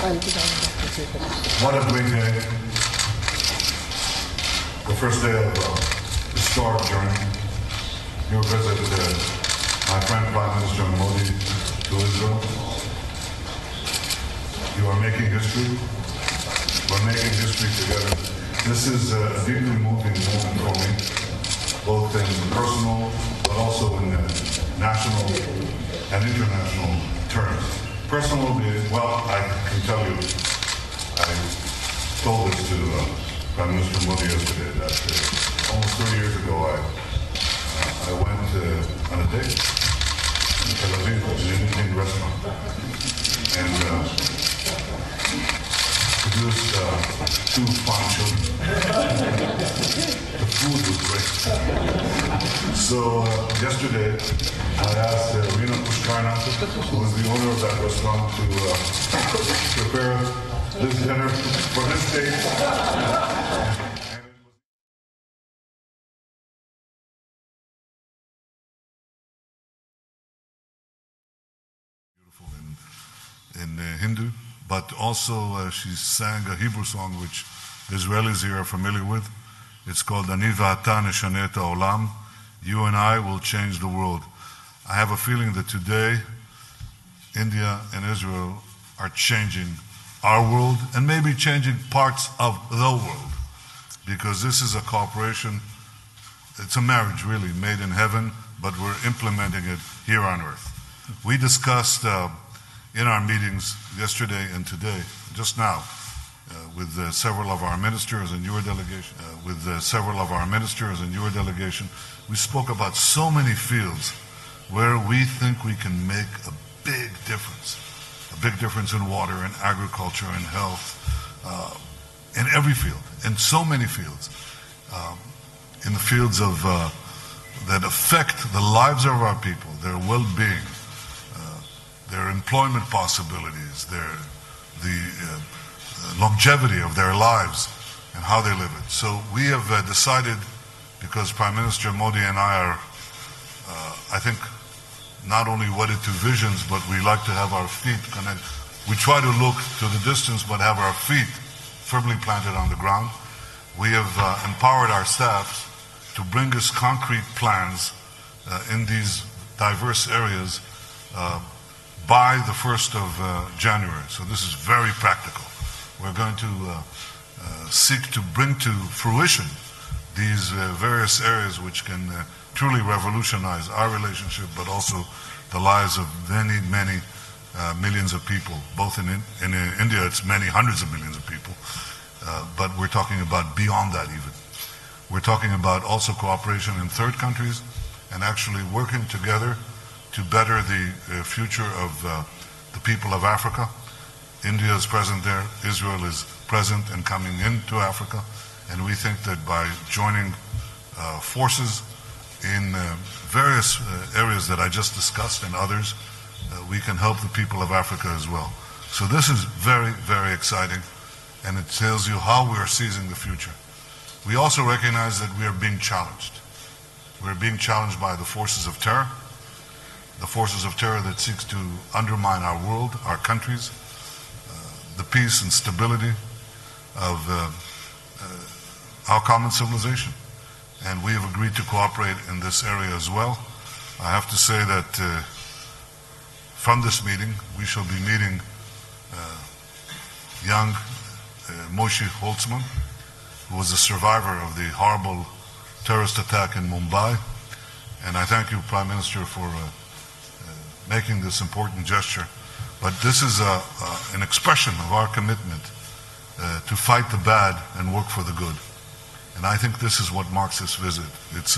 What a great day. The first day of the historic journey. Your visit, my friend Prime Minister Modi, to Israel. You are making history. We're making history together. This is a deeply moving moment for me, both in personal, but also in national and international terms. Personal, well, I can tell you, I told this to Prime Minister Modi yesterday, that almost 30 years ago I went on a date in Tel Aviv, in an Indian restaurant, and produced two fine children. The food was great. So yesterday I asked Rina Pushkarna, who is the owner of that restaurant, to prepare this dinner for this date. Beautiful in Hindu, but also she sang a Hebrew song which the Israelis here are familiar with. It's called Ani V'ata Neshaneh et Ha'olam. You and I will change the world. I have a feeling that today India and Israel are changing our world and maybe changing parts of the world, because this is a cooperation, it's a marriage really made in heaven, but we're implementing it here on earth. We discussed in our meetings yesterday and today, just now, with several of our ministers and your delegation, we spoke about so many fields where we think we can make a big difference in water, in agriculture, in health, in every field, in so many fields, in the fields of that affect the lives of our people, their well-being, their employment possibilities, the longevity of their lives and how they live it. So we have decided, because Prime Minister Modi and I are, I think, not only wedded to visions, but we like to have our feet connected. We try to look to the distance, but have our feet firmly planted on the ground. We have empowered our staffs to bring us concrete plans in these diverse areas by the 1st of January. So this is very practical. We're going to seek to bring to fruition these various areas which can truly revolutionize our relationship, but also the lives of many, many millions of people. Both in India, it's many hundreds of millions of people, but we're talking about beyond that even. We're talking about also cooperation in third countries and actually working together to better the future of the people of Africa. India is present there, Israel is present and coming into Africa, and we think that by joining forces in various areas that I just discussed and others, we can help the people of Africa as well. So this is very, very exciting, and it tells you how we are seizing the future. We also recognize that we are being challenged. We're being challenged by the forces of terror that seeks to undermine our world, our countries, the peace and stability of our common civilization. And we have agreed to cooperate in this area as well. I have to say that from this meeting, we shall be meeting young Moshe Holtzman, who was a survivor of the horrible terrorist attack in Mumbai. And I thank you, Prime Minister, for making this important gesture. But this is an expression of our commitment to fight the bad and work for the good. And I think this is what marks this visit. It's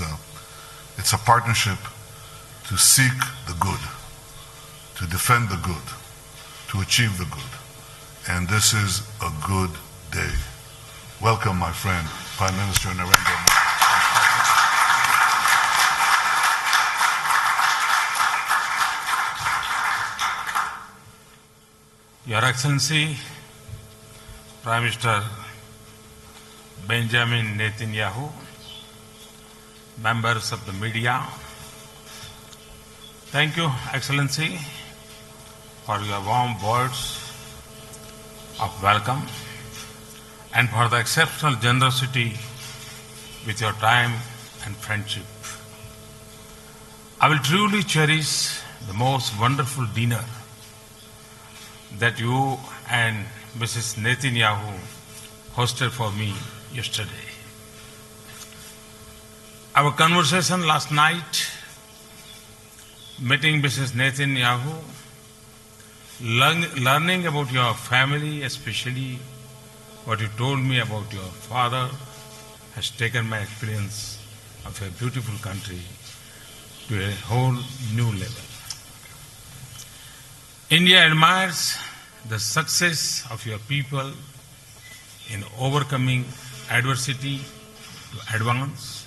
a partnership to seek the good, to defend the good, to achieve the good. And this is a good day. Welcome, my friend, Prime Minister Narendra Modi. Your Excellency, Prime Minister Benjamin Netanyahu, members of the media, thank you, Excellency, for your warm words of welcome and for the exceptional generosity with your time and friendship. I will truly cherish the most wonderful dinner that you and Mrs. Netanyahu hosted for me yesterday. Our conversation last night, meeting Mrs. Netanyahu, learning about your family, especially what you told me about your father, has taken my experience of a beautiful country to a whole new level. India admires the success of your people in overcoming adversity to advance,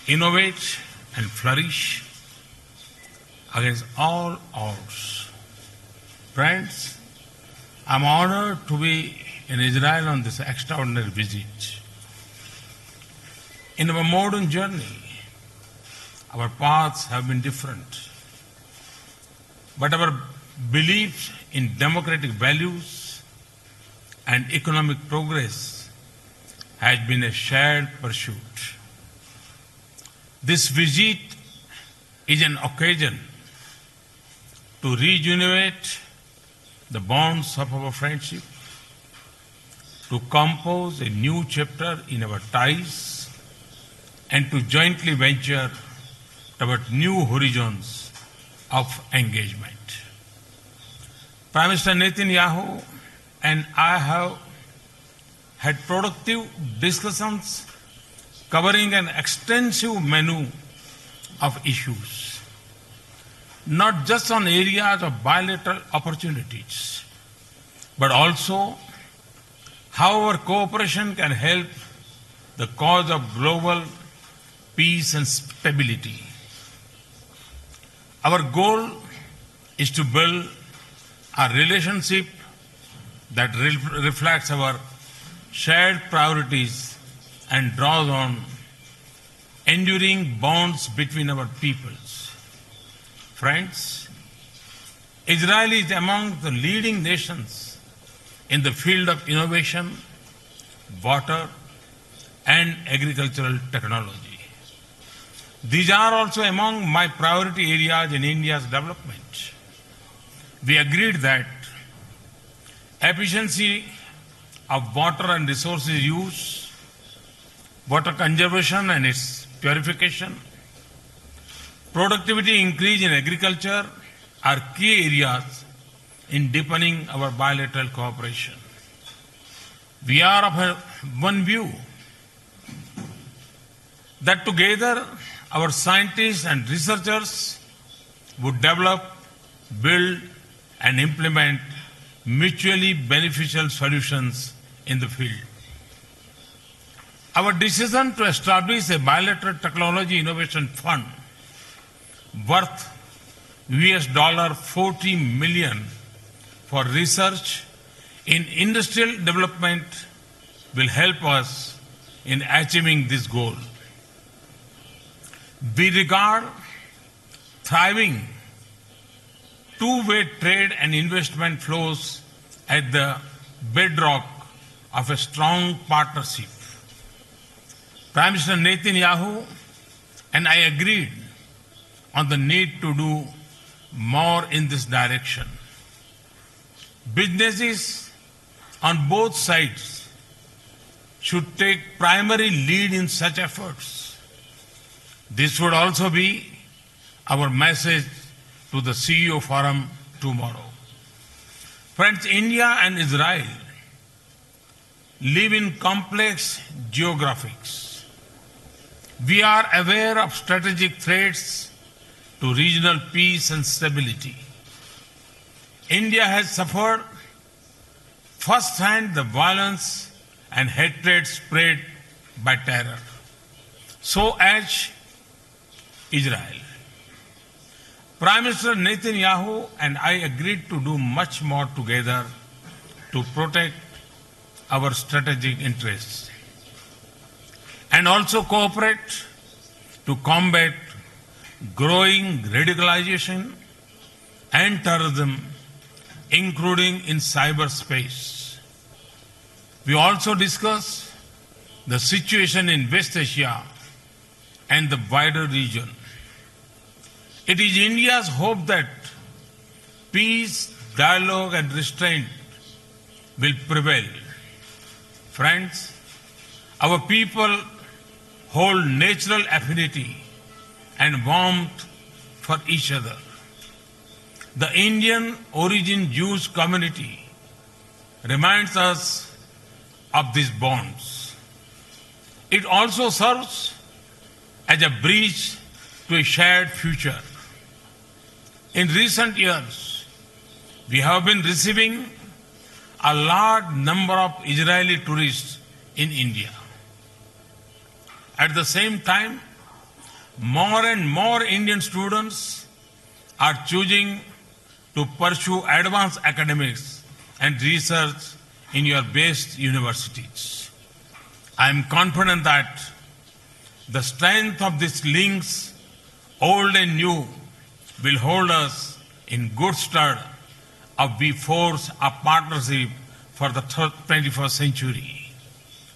innovate and flourish against all odds. Friends, I'm honored to be in Israel on this extraordinary visit. In our modern journey, our paths have been different, but our belief in democratic values and economic progress has been a shared pursuit. This visit is an occasion to rejuvenate the bonds of our friendship, to compose a new chapter in our ties, and to jointly venture toward new horizons of engagement. Prime Minister Netanyahu and I have had productive discussions covering an extensive menu of issues, not just on areas of bilateral opportunities, but also how our cooperation can help the cause of global peace and stability. Our goal is to build a relationship that reflects our shared priorities and draws on enduring bonds between our peoples. Friends, Israel is among the leading nations in the field of innovation, water, and agricultural technology. These are also among my priority areas in India's development. We agreed that efficiency of water and resources use, water conservation and its purification, productivity increase in agriculture are key areas in deepening our bilateral cooperation. We are of one view that together our scientists and researchers would develop, build, and implement mutually beneficial solutions in the field. Our decision to establish a bilateral technology innovation fund worth $40 million for research in industrial development will help us in achieving this goal. We regard thriving two-way trade and investment flows as the bedrock of a strong partnership. Prime Minister Netanyahu and I agreed on the need to do more in this direction. Businesses on both sides should take primary lead in such efforts. This would also be our message to the CEO Forum tomorrow. Friends, India and Israel live in complex geographies. We are aware of strategic threats to regional peace and stability. India has suffered first-hand the violence and hatred spread by terror. So as Israel. Prime Minister Netanyahu and I agreed to do much more together to protect our strategic interests and also cooperate to combat growing radicalization and terrorism including in cyberspace. We also discussed the situation in West Asia and the wider region. It is India's hope that peace, dialogue and restraint will prevail. Friends, our people hold natural affinity and warmth for each other. The Indian origin Jewish community reminds us of these bonds. It also serves as a bridge to a shared future. In recent years, we have been receiving a large number of Israeli tourists in India. At the same time, more and more Indian students are choosing to pursue advanced academics and research in your best universities. I am confident that the strength of these links, old and new, will hold us in good stead as we forge a partnership for the 21st century.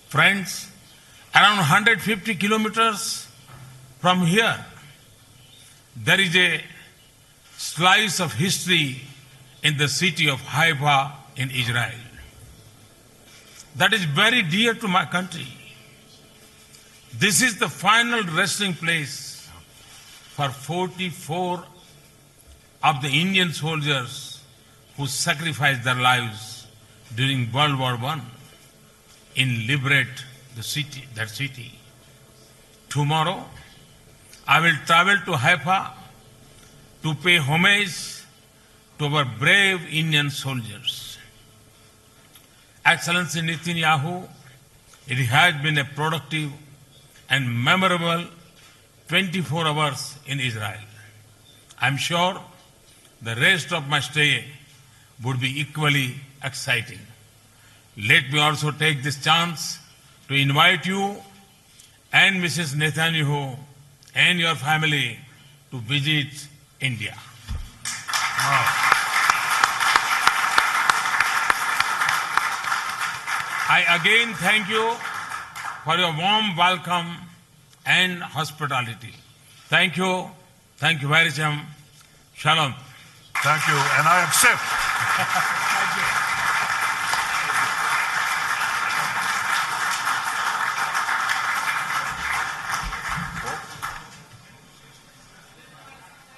Friends, around 150 kilometers from here, there is a slice of history in the city of Haifa in Israel. That is very dear to my country. This is the final resting place for 44 of the Indian soldiers who sacrificed their lives during World War I in liberate that city. Tomorrow, I will travel to Haifa to pay homage to our brave Indian soldiers. Excellency Netanyahu, it has been a productive and memorable 24 hours in Israel. I am sure the rest of my stay would be equally exciting. Let me also take this chance to invite you and Mrs. Netanyahu and your family to visit India. Wow. I again thank you for your warm welcome and hospitality. Thank you. Thank you very much. Shalom. Thank you, and I accept.